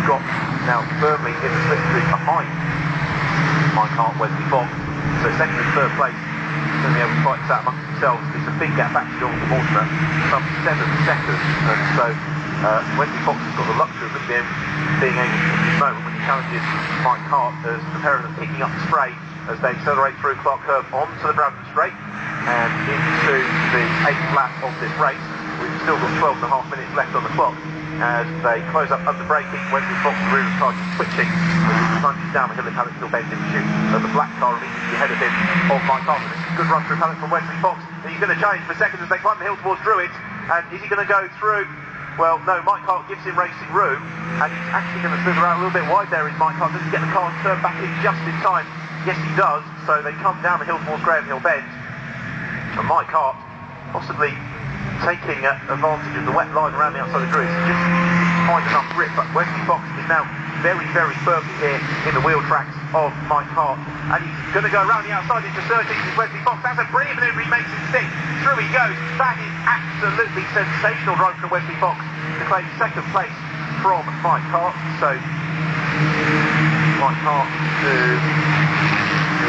got now firmly in the slipstream behind my cart, Wesley Fox. So second and third place, going to be able to fight this out amongst themselves. It's a big gap back to Jonathan Mortimer, some 7 seconds, and so Wesley Fox has got the luxury of being able to pick his moment when he challenges Mike Hart as the pair of them picking up the spray as they accelerate through Clark Curve onto the Brandon Straight and into the 8th lap of this race. We've still got 12.5 minutes left on the clock as they close up under braking. Wesley Fox, the rear of the car, just switching as he plunges down the hill in Paddock Hill Bend in pursuit of the black car immediately ahead of him of Mike Hart. This is a good run through Paddock from Wesley Fox. He's going to challenge for second as they climb the hill towards Druitt. And is he going to go through? Well, no, Mike Hart gives him racing room, and he's actually going to slither out a little bit wide there, is Mike Hart. Does he get the car and turn back in just in time? Yes, he does. So they come down the hill towards Graham Hill Bend, and Mike Hart possibly taking advantage of the wet line around the outside of Druitt. Just find enough grip, but Wesley Fox is now very, very firmly here in the wheel tracks of Mike Hart, and he's going to go around the outside into 13th with Wesley Fox. That's a brilliant manoeuvre, he makes it stick. Through he goes. That is absolutely sensational run from Wesley Fox to claim second place from Mike Hart. So Mike Hart, who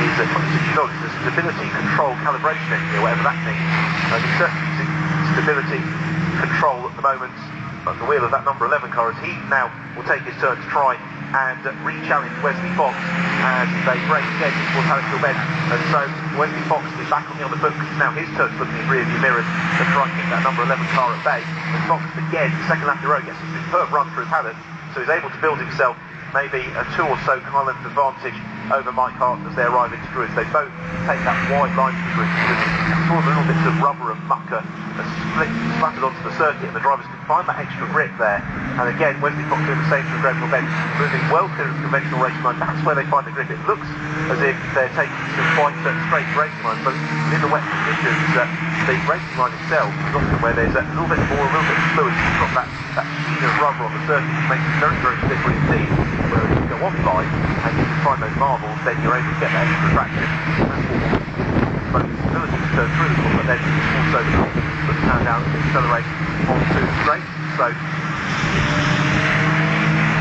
is a stability control calibration engineer, whatever that means. He's certainly using stability control at the moment at the wheel of that number 11 car, as he now will take his turn to try and re-challenge Wesley Fox as they break again towards Paddock Hill Bend. And so Wesley Fox is back on the other foot because it's now his turn to look in his rearview mirrors and try and keep that number 11 car at bay. And Fox again, second lap in a row, gets a superb run through Paddock, so he's able to build himself maybe a 2 or so car length advantage over Mike Hart as they arrive into Druitt. They both take that wide line to Druitt because it's sort of little bits of rubber and mucker and splattered onto the circuit, and the drivers can find that extra grip there. And again, Wesley Fox doing the same for Graham Hill Bend, moving well clear of the conventional racing line. That's where they find the grip. It looks as if they're taking some quite straight racing lines, but in the wet conditions, the racing line itself is often where there's a little bit more, a little bit of fluid. You've got that sheen of rubber on the surface, which makes it very, very slippery indeed. Whereas if you go offline and you can find those marbles, then you're able to get that extra traction. Both the ability to turn through the corner, but then also the confidence to turn down and accelerate onto the straight. So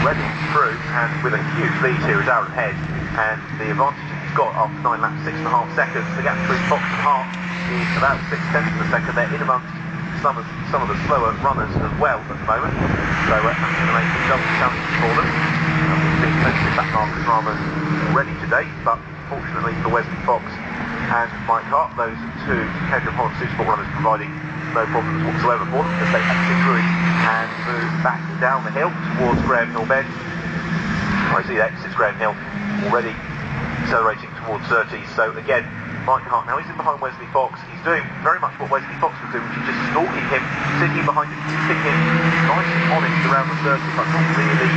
Redding through, and with a huge lead here is Aaron Head, and the advantage that he's got after 9 laps, 6.5 seconds. The gap between Fox and Hart is about 6 tenths of a second. They're in amongst some of the slower runners as well at the moment, so that's going to make it double challenging for them. We've seen plenty of back marker dramas already today, but fortunately for Wesley Fox and Mike Hart, those two caterham Holland Supersport runners providing no problems whatsoever for them as they exit through and move back down the hill towards Graham Hill Bend. I see that exits Graham Hill already accelerating towards 30. So again, Mike Hart now he's in behind Wesley Fox. He's doing very much what Wesley Fox was doing, which is just stalking him, sitting behind him, keeping him nice and honest around the 30, but not really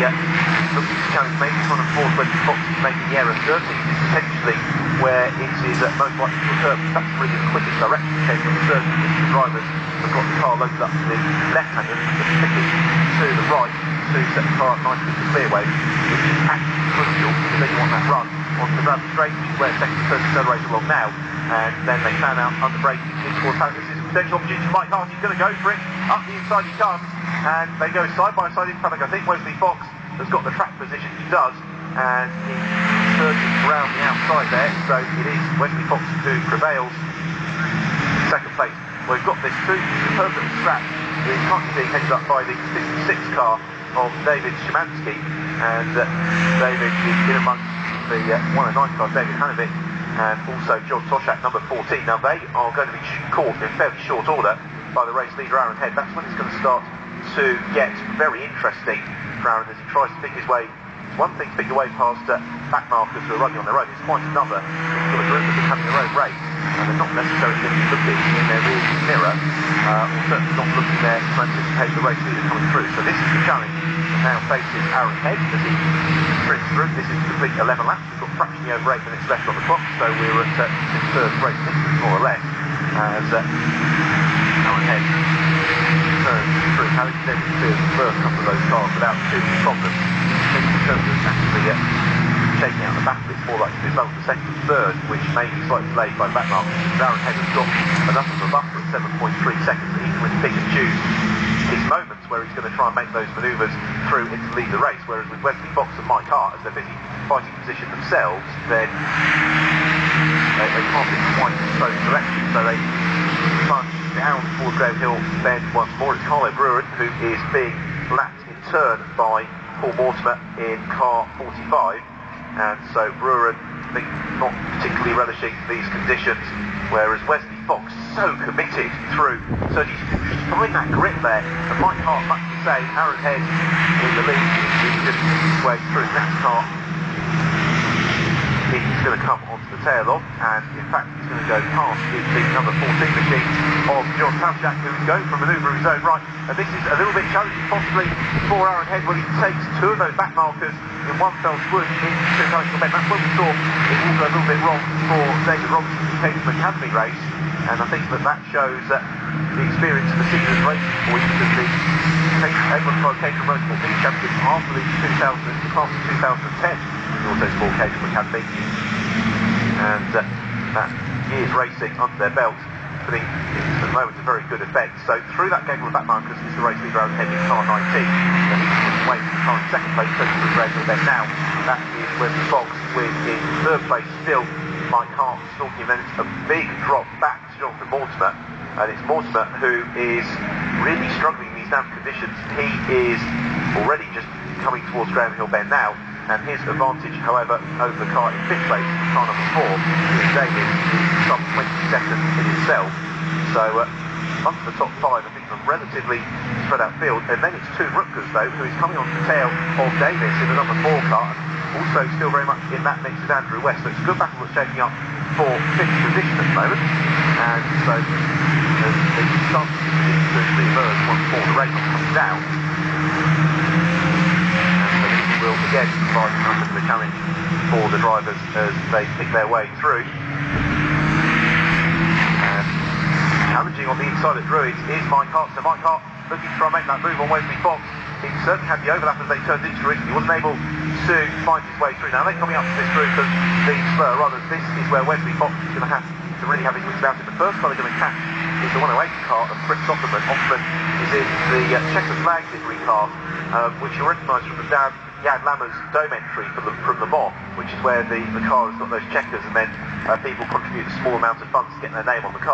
looking to challenge. Maybe trying to force Wesley Fox to make the error. 30 is potentially where it is most likely to occur. That's really the quickest direction change from the 30, which the drivers have got the car loaded up to the left hand and just picking to the right to set the car up nicely to clearway, which is actually crucial because then you want that run onto the Bradley Straight, which is where second and third accelerator along now, and then they fan out under braking into towards Paddock. This is a potential opportunity for Mike Hart. He's going to go for it. Up the inside he comes, and they go side by side in Paddock. I think Wesley Fox has got the track position. He does, and he's surging around the outside there, so it is Wesley Fox who prevails in second place. We've got this superb little scratch. It's currently being headed up by the 56 car of David Szymanski, and David is in amongst the 109 car, David Hanovic, and also John Toshak, number 14. Now they are going to be caught in fairly short order by the race leader Aaron Head. That's when it's going to start to get very interesting for Aaron as he tries to pick his way. It's one thing to pick your way past back markers who are running on their own. It's quite another if you've got a group of them having their own race, and they're not necessarily going to be looking in their rearview mirror, or certainly not looking there to anticipate the race leader coming through. So this is the challenge that now faces Aaron Head as he sprints through. This is to complete 11 laps. We've got fractionally over 8 minutes left on the clock, so we're at 6/3 race distance more or less as Aaron Head turns through. How he's able to clear the first couple of those cars without too many problems. I think in terms of actually shaking out the battle, it's more likely to be both the second and third, which may be slightly delayed by the back markers. Aaron Head has got enough of a buffer at 7.3 seconds that he can really pick and choose his moments where he's going to try and make those manoeuvres through into lead the race, whereas with Wesley Fox and Mike Hart, as they're busy fighting position themselves, then they can't be quite in both directions, so they plunge down towards Graham Hill bend once more. It's Carlo Brewer who is being lapped in turn by Paul Mortimer in car 45, and so Brewer, I think, not particularly relishing these conditions, whereas Wesley Fox so committed through, so he's find that grip there, and Mike Hart, much the same. Aaron Head in the lead, he's just his way through. Next car he's going to come onto the tail of, and in fact he's going to go past the number 14 machine of John Tavjak, who is going for a manoeuvre of his own right, and this is a little bit challenging possibly for Aaron Head when he takes two of those back markers in one fell swoop into Caterham bend. That's when we saw it all go a little bit wrong for David Robertson in the Caterham Academy race, and I think that shows that the experience of the season racing for you, because the Caterham Motorsport League Championship after the class of 2010 in the Autosport Caterham Academy, and that year's racing under their belt, putting at the moment a very good effect. So through that gate of back markers is the race leader Aaron Head in car 19. Now he's away from the car in second place, so through Graham Hill now. That is Wesley Fox with in third place still Mike Hart stalking him. Then it's a big drop back to Jonathan Mortimer, and it's Mortimer who is really struggling in these damp conditions. He is already just coming towards Graham Hill bend now, and his advantage, however, over the car in fifth place, car number 4, Ian Davis, is some 22nd in itself. So amongst the top 5, I think, a relatively spread out field. And then it's Toon Rutgers, though, who is coming on the tail of Davis in the number 4 car, and also still very much in that mix with Andrew West. So it's a good battle that's shaping up for 5th position at the moment. And so the chances to re-emerge once more the race comes down. Will again provide a bit of a challenge for the drivers as they pick their way through. And challenging on the inside of Druids is Mike Hart. So Mike Hart looking to try and make that move on Wesley Fox. He certainly had the overlap as they turned into it. He wasn't able to find his way through. Now they're coming up to this group of the spur. Rather, this is where Wesley Fox is going to have to really have his wits about it. The first car they're going to catch is the 108 car of Fritz Opperman. Opperman is in the checker flag livery car, which you'll recognise from the Jan Lammers dome entry from the Mans, which is where the car has got those checkers, and then people contribute a small amount of funds to get their name on the car.